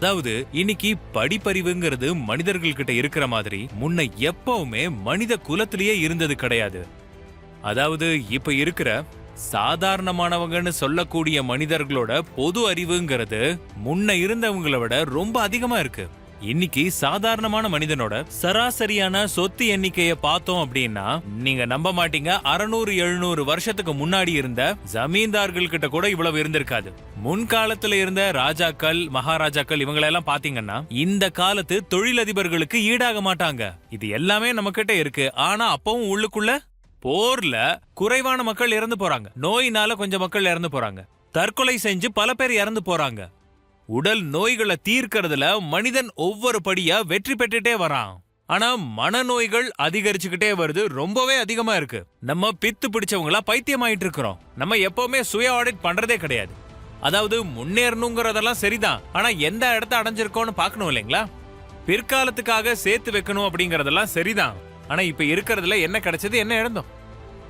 அதாவது இன்னைக்கு படிப்பறிவுங்கிறது மனிதர்கள் கிட்ட இருக்கிற மாதிரி முன்ன எப்பவுமே மனித குலத்திலேயே இருந்தது கிடையாது. அதாவது இப்ப இருக்கிற சாதாரணமானவங்கன்னு சொல்லக்கூடிய மனிதர்களோட பொது அறிவுங்கிறது முன்ன இருந்தவங்களை விட ரொம்ப அதிகமா இருக்கு. இன்னைக்கு சாதாரணமான மனிதனோட சராசரியான சொத்து எண்ணிக்கைய பார்த்தோம் அப்படின்னா நீங்க நம்ப மாட்டீங்க, 600-700 வருஷத்துக்கு முன்னாடி இருந்த ஜமீன்தார்கள் கிட்ட கூட இவ்வளவு இருந்திருக்காது. முன்காலத்துல இருந்த ராஜாக்கள் மகாராஜாக்கள் இவங்களெல்லாம் பாத்தீங்கன்னா இந்த காலத்து தொழிலதிபர்களுக்கு ஈடாக மாட்டாங்க. இது எல்லாமே நம்ம கிட்ட இருக்கு. ஆனா அப்பவும் உள்ளுக்குள்ள போர்ல குறைவான மக்கள் இறந்து போறாங்க, நோயினால கொஞ்சம் மக்கள் இறந்து போறாங்க, தற்கொலை செஞ்சு பல பேர் இறந்து போறாங்க. உடல் நோய்களை தீர்க்கறதுல மனிதன் ஒவ்வொரு படியா வெற்றி பெற்றுட்டே வரான். ஆனா மனநோய்கள் அதிகரிச்சுக்கிட்டே வருது, ரொம்பவே அதிகமா இருக்கு. நம்ம பித்து பிடிச்சவங்களா பைத்தியமாயிட்டு இருக்கிறோம். நம்ம எப்பவுமே சுய ஆடிட் பண்றதே கிடையாது. அதாவது முன்னேறணுங்கிறதெல்லாம் சரிதான், ஆனா எந்த இடத்த அடைஞ்சிருக்கோம்னு பாக்கணும் இல்லைங்களா? பிற்காலத்துக்காக சேர்த்து வைக்கணும் அப்படிங்கறதெல்லாம் சரிதான், ஆனா இப்ப இருக்கிறதுல என்ன கிடைச்சது, என்ன இழந்தோம்?